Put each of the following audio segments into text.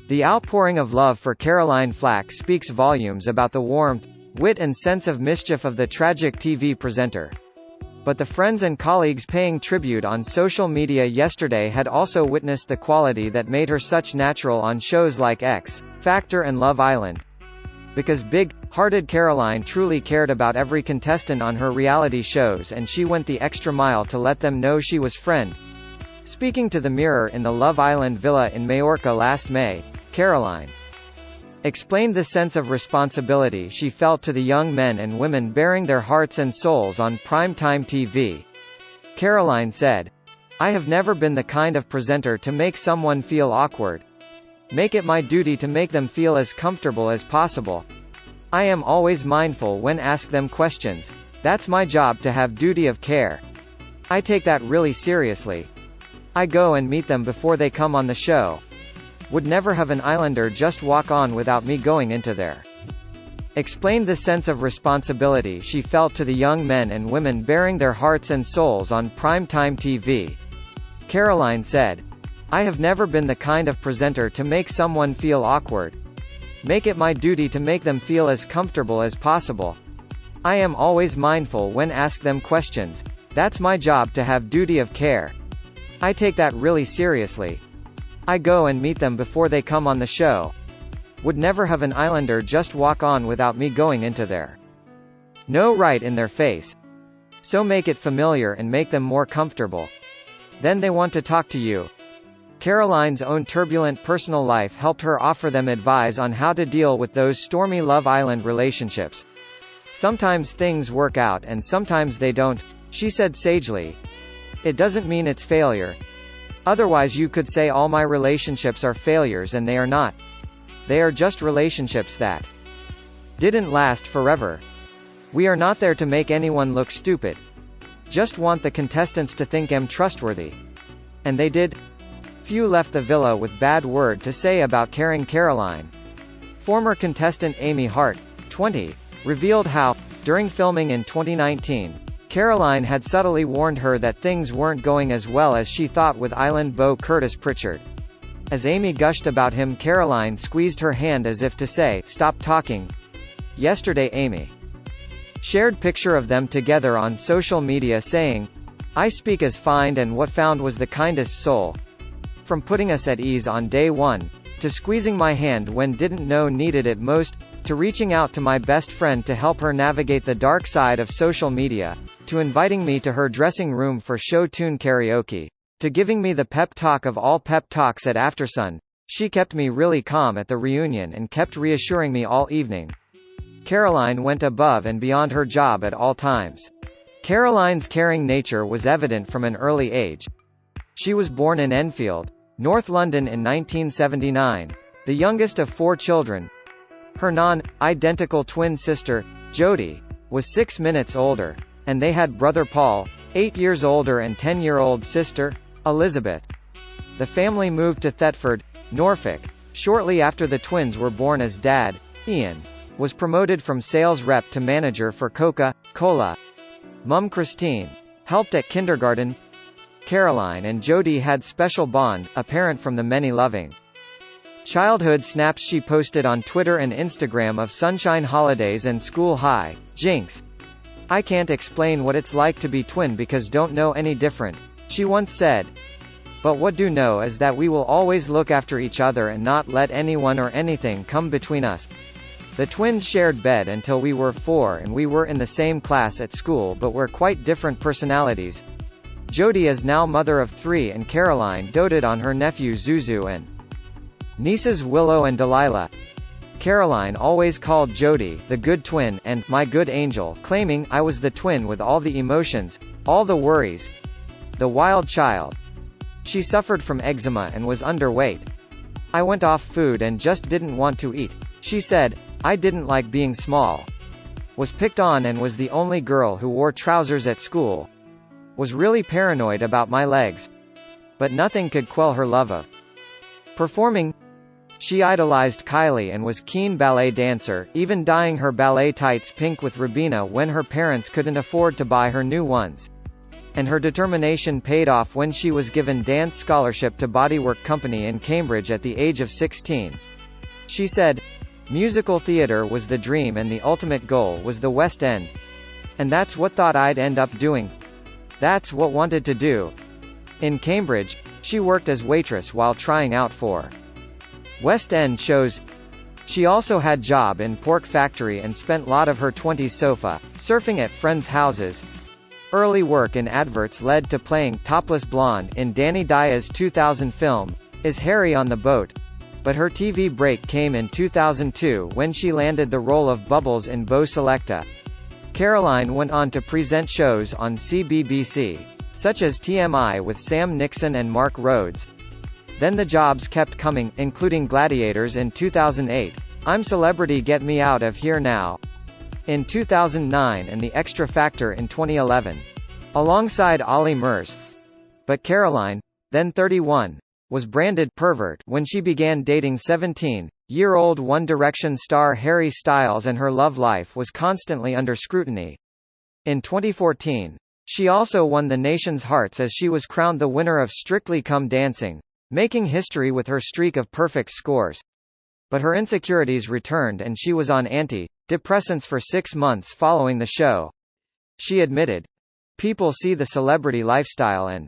The outpouring of love for Caroline Flack speaks volumes about the warmth, wit and sense of mischief of the tragic TV presenter. But the friends and colleagues paying tribute on social media yesterday had also witnessed the quality that made her such natural on shows like X Factor and Love Island. Because big-hearted Caroline truly cared about every contestant on her reality shows, and she went the extra mile to let them know she was friend. Speaking to the Mirror in the Love Island villa in Majorca last May, Caroline explained the sense of responsibility she felt to the young men and women bearing their hearts and souls on primetime TV. Caroline said, "I have never been the kind of presenter to make someone feel awkward. Make it my duty to make them feel as comfortable as possible. I am always mindful when ask them questions. That's my job to have duty of care. I take that really seriously. I go and meet them before they come on the show. Would never have an Islander just walk on without me going into there." Explained the sense of responsibility she felt to the young men and women bearing their hearts and souls on primetime TV. Caroline said, "I have never been the kind of presenter to make someone feel awkward. Make it my duty to make them feel as comfortable as possible. I am always mindful when ask them questions. That's my job to have duty of care. I take that really seriously. I go and meet them before they come on the show. Would never have an Islander just walk on without me going into there. No, right in their face. So make it familiar and make them more comfortable. Then they want to talk to you." Caroline's own turbulent personal life helped her offer them advice on how to deal with those stormy Love Island relationships. "Sometimes things work out and sometimes they don't," she said sagely. "It doesn't mean it's failure. Otherwise you could say all my relationships are failures, and they are not. They are just relationships that didn't last forever. We are not there to make anyone look stupid. Just want the contestants to think I'm trustworthy. And they did." Few left the villa with bad word to say about caring Caroline. Former contestant Amy Hart, 20, revealed how, during filming in 2019, Caroline had subtly warned her that things weren't going as well as she thought with Island beau Curtis Pritchard. As Amy gushed about him, Caroline squeezed her hand as if to say, "Stop talking." Yesterday Amy shared picture of them together on social media saying, "I speak as find and what found was the kindest soul. From putting us at ease on day one, to squeezing my hand when didn't know needed it most, to reaching out to my best friend to help her navigate the dark side of social media, to inviting me to her dressing room for show tune karaoke, to giving me the pep talk of all pep talks at Aftersun. She kept me really calm at the reunion and kept reassuring me all evening." Caroline went above and beyond her job at all times. Caroline's caring nature was evident from an early age. She was born in Enfield, North London in 1979, the youngest of 4 children. Her non-identical twin sister, Jodie, was 6 minutes older, and they had brother Paul, 8 years older, and 10-year-old sister, Elizabeth. The family moved to Thetford, Norfolk, shortly after the twins were born, as dad, Ian, was promoted from sales rep to manager for Coca-Cola. Mum Christine helped at kindergarten. Caroline and Jodie had special bond, apparent from the many loving childhood snaps she posted on Twitter and Instagram of sunshine holidays and school high jinks. "I can't explain what it's like to be twin because don't know any different," she once said. "But what do know is that we will always look after each other and not let anyone or anything come between us." The twins shared bed until we were 4, and we were in the same class at school but were quite different personalities. Jodie is now mother of 3, and Caroline doted on her nephew Zuzu and nieces Willow and Delilah. Caroline always called Jodie the good twin and my good angel, claiming, "I was the twin with all the emotions, all the worries, the wild child." She suffered from eczema and was underweight. "I went off food and just didn't want to eat," she said. "I didn't like being small. Was picked on and was the only girl who wore trousers at school. Was really paranoid about my legs." But nothing could quell her love of performing. She idolized Kylie and was keen ballet dancer, even dyeing her ballet tights pink with Ribena when her parents couldn't afford to buy her new ones. And her determination paid off when she was given dance scholarship to Bodywork Company in Cambridge at the age of 16. She said, "Musical theatre was the dream and the ultimate goal was the West End. And that's what thought I'd end up doing. That's what wanted to do." In Cambridge, she worked as waitress while trying out for West End shows. She also had job in pork factory and spent lot of her 20s sofa, surfing at friends' houses. Early work in adverts led to playing topless blonde in Danny Dyer's 2000 film, Is Harry on the Boat? But her TV break came in 2002 when she landed the role of Bubbles in Beau Selecta. Caroline went on to present shows on CBBC, such as TMI with Sam Nixon and Mark Rhodes. Then the jobs kept coming, including Gladiators in 2008, I'm Celebrity Get Me Out of Here Now in 2009 and The Extra Factor in 2011. Alongside Ollie Murs. But Caroline, then 31, was branded pervert when she began dating 17-year-old One Direction star Harry Styles, and her love life was constantly under scrutiny. In 2014, she also won the nation's hearts as she was crowned the winner of Strictly Come Dancing, making history with her streak of perfect scores. But her insecurities returned and she was on anti-depressants for 6 months following the show. She admitted, "People see the celebrity lifestyle and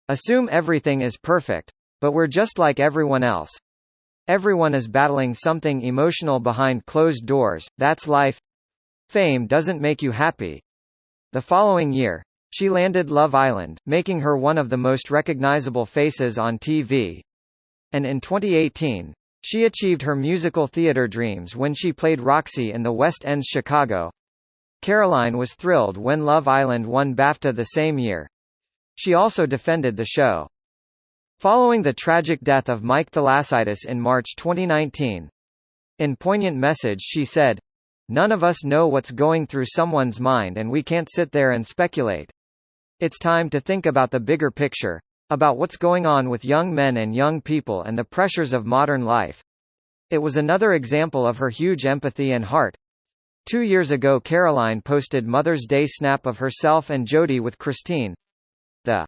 assume everything is perfect. But we're just like everyone else. Everyone is battling something emotional behind closed doors, that's life. Fame doesn't make you happy." The following year, she landed Love Island, making her one of the most recognizable faces on TV. And in 2018, she achieved her musical theater dreams when she played Roxy in the West End's Chicago. Caroline was thrilled when Love Island won BAFTA the same year. She also defended the show. Following the tragic death of Mike Thalassitis in March 2019. In poignant message she said, "None of us know what's going through someone's mind and we can't sit there and speculate. It's time to think about the bigger picture, about what's going on with young men and young people and the pressures of modern life." It was another example of her huge empathy and heart. 2 years ago Caroline posted Mother's Day snap of herself and Jodie with Christine. The